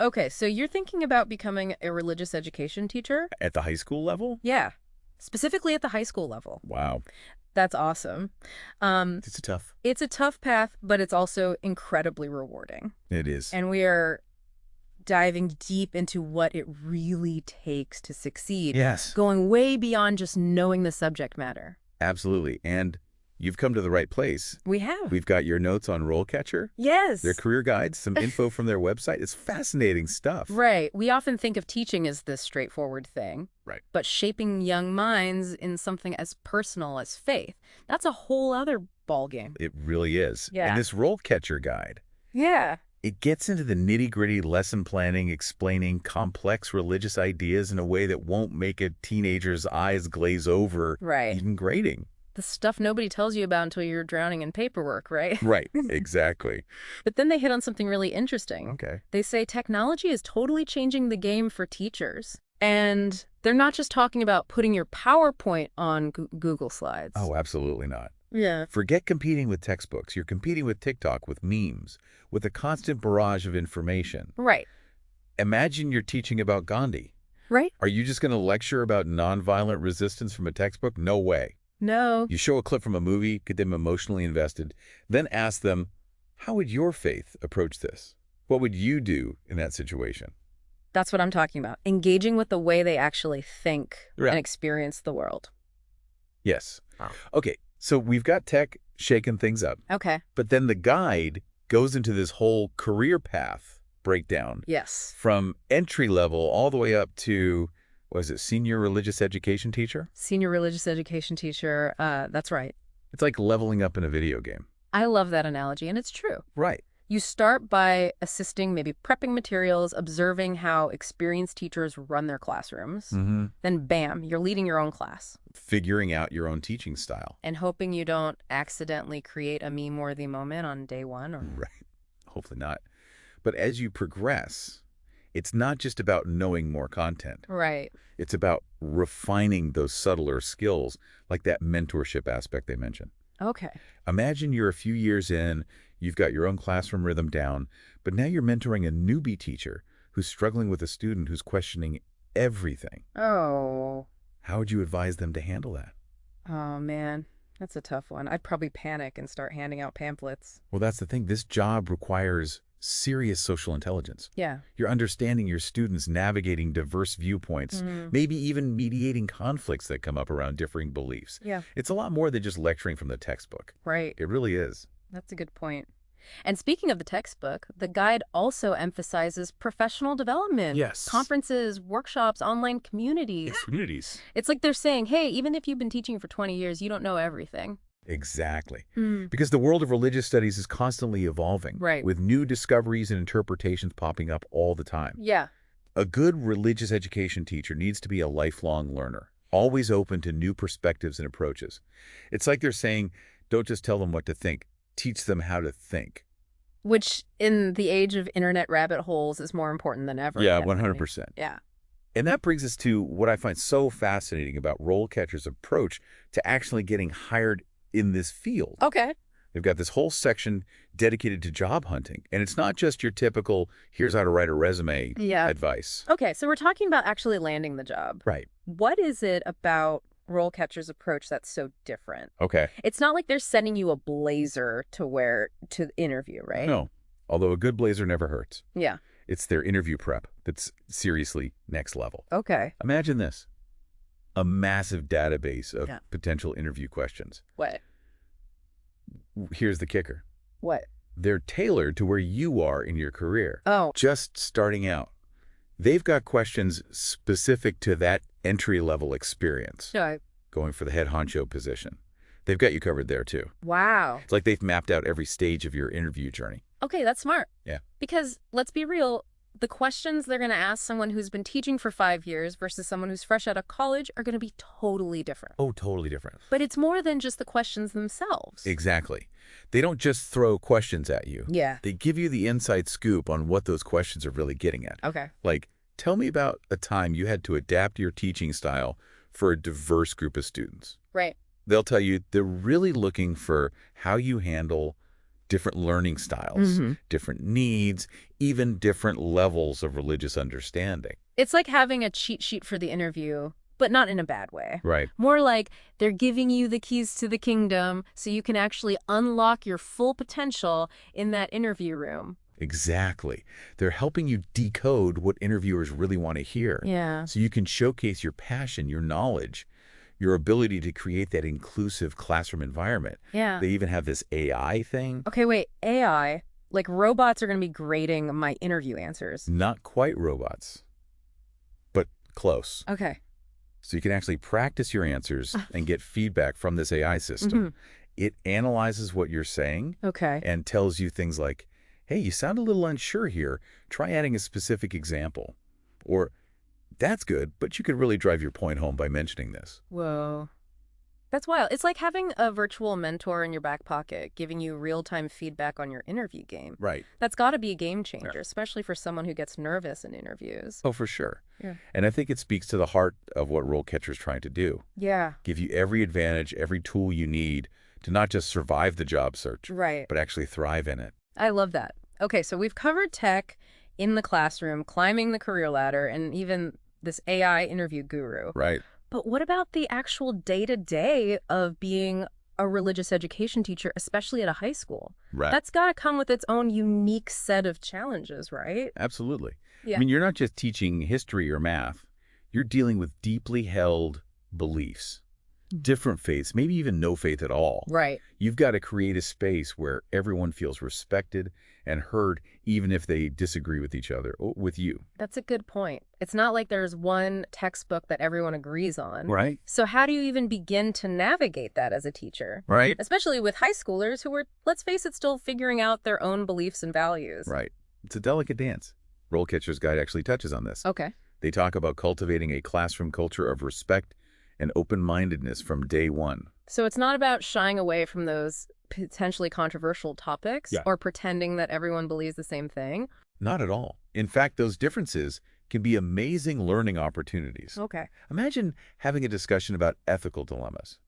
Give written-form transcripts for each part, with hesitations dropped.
Okay, so you're thinking about becoming a religious education teacher? At the high school level? Yeah, specifically at the high school level. Wow. That's awesome. Um, It's tough. it's a tough path, but it's also incredibly rewarding. It is. And we are diving deep into what it really takes to succeed, Yes, going way beyond just knowing the subject matter. absolutely. And you've come to the right place. We have. We've got your notes on RoleCatcher, Yes. their career guides, some info from their website. It's fascinating stuff. Right. We often think of teaching as this straightforward thing. Right. But shaping young minds in something as personal as faith, that's a whole other ballgame. It really is. Yeah. And this RoleCatcher guide, Yeah. it gets into the nitty-gritty lesson planning, explaining complex religious ideas in a way that won't make a teenager's eyes glaze over, Right. even grading. The stuff nobody tells you about until you're drowning in paperwork, right? Right, exactly. But then they hit on something really interesting. Okay. They say technology is totally changing the game for teachers. And they're not just talking about putting your PowerPoint on Google Slides. Oh, absolutely not. Yeah. Forget competing with textbooks. You're competing with TikTok, with memes, with a constant barrage of information. Right. Imagine you're teaching about Gandhi. Right? Are you just going to lecture about nonviolent resistance from a textbook? No way. No. You show a clip from a movie, get them emotionally invested, then ask them, how would your faith approach this? What would you do in that situation? That's what I'm talking about. Engaging with the way they actually think Yeah. and experience the world. Yes. Oh. Okay, so we've got tech shaking things up, Okay. but then the guide goes into this whole career path breakdown Yes. from entry level all the way up to, was it senior religious education teacher? Senior religious education teacher. That's right. It's like leveling up in a video game. I love that analogy, and it's true. Right. You start by assisting, maybe prepping materials, observing how experienced teachers run their classrooms. Mm-hmm. Then bam, you're leading your own class. Figuring out your own teaching style. And hoping you don't accidentally create a meme-worthy moment on day one. Or... Right. Hopefully not. But as you progress, it's not just about knowing more content. Right. It's about refining those subtler skills, like that mentorship aspect they mentioned. Okay. Imagine you're a few years in, you've got your own classroom rhythm down, but now you're mentoring a newbie teacher who's struggling with a student who's questioning everything. Oh. How would you advise them to handle that? Oh, man. That's a tough one. I'd probably panic and start handing out pamphlets. Well, that's the thing. This job requires serious social intelligence. Yeah. You're understanding your students, navigating diverse viewpoints, maybe even mediating conflicts that come up around differing beliefs. Yeah. It's a lot more than just lecturing from the textbook. Right. It really is. That's a good point. And speaking of the textbook, the guide also emphasizes professional development. Yes. Conferences, workshops, online communities. Communities. It's like they're saying, hey, even if you've been teaching for 20 years, you don't know everything. Exactly. Because the world of religious studies is constantly evolving. Right. With new discoveries and interpretations popping up all the time. Yeah. A good religious education teacher needs to be a lifelong learner, always open to new perspectives and approaches. It's like they're saying, don't just tell them what to think, teach them how to think. Which, in the age of internet rabbit holes, is more important than ever. Yeah, definitely. 100%. Yeah. And that brings us to what I find so fascinating about RoleCatcher's approach to actually getting hired in this field. Okay. They've got this whole section dedicated to job hunting. And it's not just your typical, here's how to write a resume advice. Okay, so we're talking about actually landing the job. Right. What is it about RoleCatcher's approach that's so different? Okay. It's not like they're sending you a blazer to wear to the interview, right? No. Although a good blazer never hurts. Yeah. It's their interview prep that's seriously next level. Okay. Imagine this. A massive database of potential interview questions. What? Here's the kicker. What? They're tailored to where you are in your career. Oh. Just starting out. They've got questions specific to that entry-level experience. No. Going for the head honcho position. They've got you covered there, too. Wow. It's like they've mapped out every stage of your interview journey. Okay, that's smart. Yeah. Because, let's be real, the questions they're going to ask someone who's been teaching for 5 years versus someone who's fresh out of college are going to be totally different. Oh, totally different. But it's more than just the questions themselves. Exactly. They don't just throw questions at you. Yeah. They give you the inside scoop on what those questions are really getting at. Okay. Like, tell me about a time you had to adapt your teaching style for a diverse group of students. Right. They'll tell you they're really looking for how you handle different learning styles, Hmm. different needs, even different levels of religious understanding. It's like having a cheat sheet for the interview, but not in a bad way. Right. More like they're giving you the keys to the kingdom so you can actually unlock your full potential in that interview room. Exactly. They're helping you decode what interviewers really want to hear. Yeah. So you can showcase your passion, your knowledge, your ability to create that inclusive classroom environment. Yeah. They even have this AI thing. Okay, wait, AI, like robots are going to be grading my interview answers. Not quite robots, but close. Okay. So you can actually practice your answers and get feedback from this AI system. It analyzes what you're saying Okay. and tells you things like, hey, you sound a little unsure here. Try adding a specific example. Or, that's good, but you could really drive your point home by mentioning this. Whoa. That's wild. It's like having a virtual mentor in your back pocket, giving you real-time feedback on your interview game. Right. That's got to be a game changer, especially for someone who gets nervous in interviews. Oh, for sure. Yeah. And I think it speaks to the heart of what RoleCatcher is trying to do. Yeah. Give you every advantage, every tool you need to not just survive the job search, Right. but actually thrive in it. I love that. Okay, so we've covered tech in the classroom, climbing the career ladder, and even this AI interview guru. Right. But what about the actual day-to-day of being a religious education teacher, especially at a high school? Right. That's got to come with its own unique set of challenges, right? Absolutely. Yeah. I mean, you're not just teaching history or math. You're dealing with deeply held beliefs, different faiths, maybe even no faith at all. Right. You've got to create a space where everyone feels respected and heard, even if they disagree with each other or with you. That's a good point. It's not like there's one textbook that everyone agrees on. Right. So how do you even begin to navigate that as a teacher? Right. Especially with high schoolers who are, let's face it, still figuring out their own beliefs and values. Right. It's a delicate dance. RoleCatcher's Guide actually touches on this. Okay. They talk about cultivating a classroom culture of respect and open-mindedness from day one. So it's not about shying away from those potentially controversial topics or pretending that everyone believes the same thing. Not at all. In fact, those differences can be amazing learning opportunities. Okay. Imagine having a discussion about ethical dilemmas.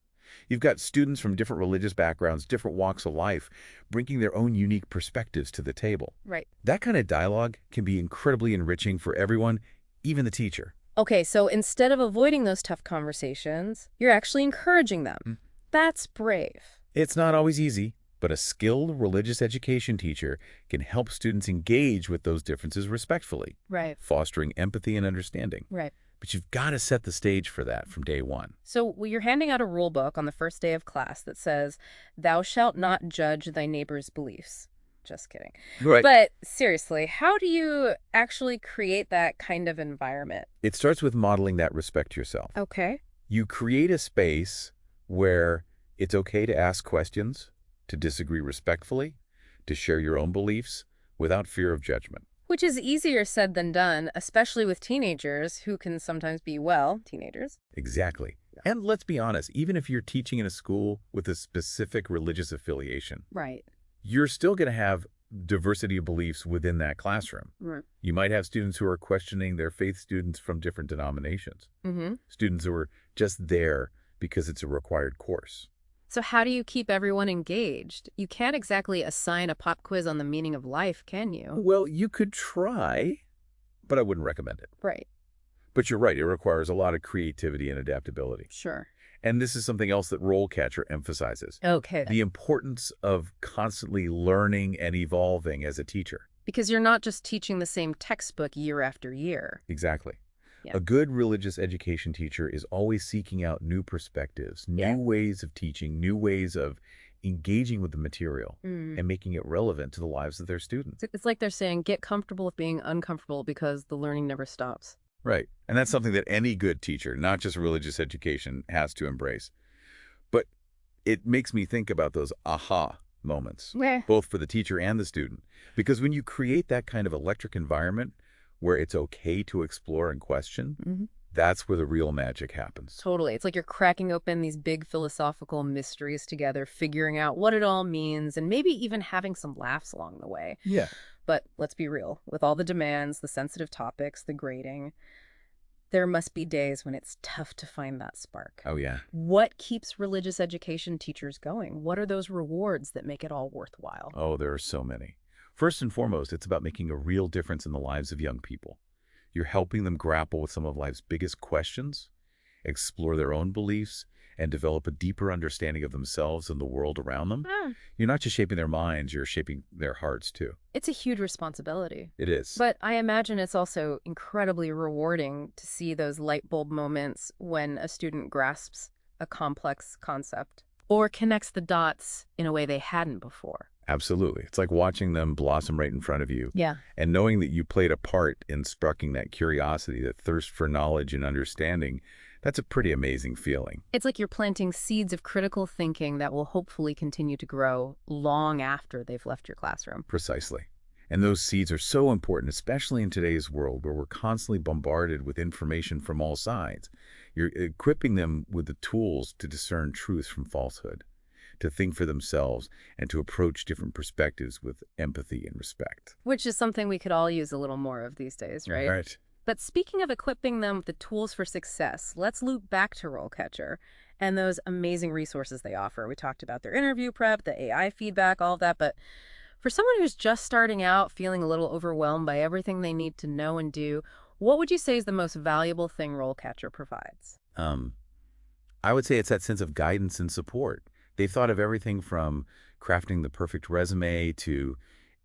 You've got students from different religious backgrounds, different walks of life, bringing their own unique perspectives to the table. Right. That kind of dialogue can be incredibly enriching for everyone, even the teacher. Okay, so instead of avoiding those tough conversations, you're actually encouraging them. That's brave. It's not always easy, but a skilled religious education teacher can help students engage with those differences respectfully, Right. fostering empathy and understanding. Right. But you've got to set the stage for that from day one. So you're handing out a rule book on the first day of class that says, "Thou shalt not judge thy neighbor's beliefs." Just kidding. Right. But seriously, how do you actually create that kind of environment? It starts with modeling that respect yourself. Okay. You create a space where it's okay to ask questions, to disagree respectfully, to share your own beliefs without fear of judgment. Which is easier said than done, especially with teenagers who can sometimes be, well, teenagers. Exactly. And let's be honest, even if you're teaching in a school with a specific religious affiliation, Right. you're still going to have diversity of beliefs within that classroom. Right. You might have students who are questioning their faith, students from different denominations, Mm-hmm. students who are just there because it's a required course. So how do you keep everyone engaged? You can't exactly assign a pop quiz on the meaning of life, can you? Well, you could try, but I wouldn't recommend it. Right. But you're right, it requires a lot of creativity and adaptability. Sure. And this is something else that RoleCatcher emphasizes. Okay. The importance of constantly learning and evolving as a teacher. Because you're not just teaching the same textbook year after year. Exactly. Yeah. A good religious education teacher is always seeking out new perspectives, new ways of teaching, new ways of engaging with the material and making it relevant to the lives of their students. It's like they're saying, get comfortable with being uncomfortable because the learning never stops. Right. And that's something that any good teacher, not just religious education, has to embrace. But it makes me think about those aha moments, both for the teacher and the student. Because when you create that kind of electric environment where it's okay to explore and question, that's where the real magic happens. Totally. It's like you're cracking open these big philosophical mysteries together, figuring out what it all means, and maybe even having some laughs along the way. Yeah. But let's be real, with all the demands, the sensitive topics, the grading, There must be days when it's tough to find that spark. Oh, yeah. What keeps religious education teachers going? What are those rewards that make it all worthwhile? Oh, there are so many. First and foremost, it's about making a real difference in the lives of young people. You're helping them grapple with some of life's biggest questions, explore their own beliefs, and develop a deeper understanding of themselves and the world around them. Hmm. You're not just shaping their minds, you're shaping their hearts too. It's a huge responsibility. It is. But I imagine it's also incredibly rewarding to see those light bulb moments when a student grasps a complex concept or connects the dots in a way they hadn't before. Absolutely. It's like watching them blossom right in front of you. Yeah. And knowing that you played a part in sparking that curiosity, that thirst for knowledge and understanding, that's a pretty amazing feeling. It's like you're planting seeds of critical thinking that will hopefully continue to grow long after they've left your classroom. Precisely. And those seeds are so important, especially in today's world where we're constantly bombarded with information from all sides. You're equipping them with the tools to discern truth from falsehood, to think for themselves, and to approach different perspectives with empathy and respect. Which is something we could all use a little more of these days, right? Right. But speaking of equipping them with the tools for success, let's loop back to RoleCatcher and those amazing resources they offer. We talked about their interview prep, the AI feedback, all of that. But for someone who's just starting out, feeling a little overwhelmed by everything they need to know and do, what would you say is the most valuable thing RoleCatcher provides? I would say it's that sense of guidance and support. They've thought of everything from crafting the perfect resume to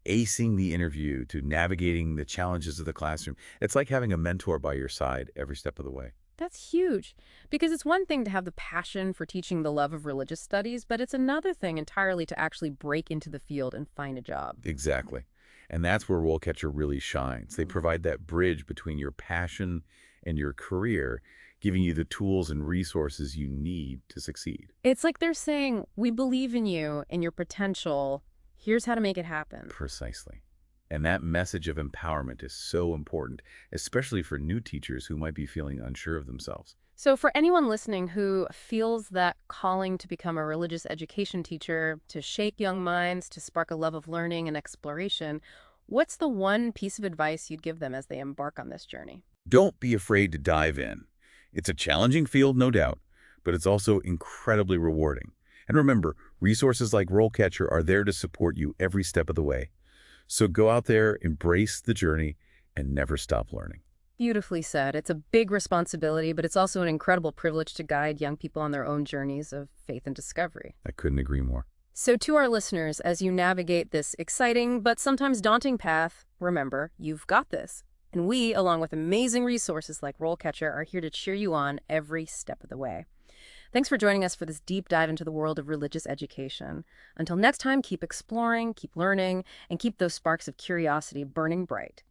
acing the interview to navigating the challenges of the classroom. It's like having a mentor by your side every step of the way. That's huge, because it's one thing to have the passion for teaching the love of religious studies, but it's another thing entirely to actually break into the field and find a job. Exactly. And that's where RoleCatcher really shines. They provide that bridge between your passion and your career, giving you the tools and resources you need to succeed. It's like they're saying, we believe in you and your potential. Here's how to make it happen. Precisely. And that message of empowerment is so important, especially for new teachers who might be feeling unsure of themselves. So for anyone listening who feels that calling to become a religious education teacher, to shape young minds, to spark a love of learning and exploration, what's the one piece of advice you'd give them as they embark on this journey? Don't be afraid to dive in. It's a challenging field, no doubt, but it's also incredibly rewarding. And remember, resources like RoleCatcher are there to support you every step of the way. So go out there, embrace the journey, and never stop learning. Beautifully said. It's a big responsibility, but it's also an incredible privilege to guide young people on their own journeys of faith and discovery. I couldn't agree more. So to our listeners, as you navigate this exciting but sometimes daunting path, remember, you've got this. And we, along with amazing resources like RoleCatcher, are here to cheer you on every step of the way. Thanks for joining us for this deep dive into the world of religious education. Until next time, keep exploring, keep learning, and keep those sparks of curiosity burning bright.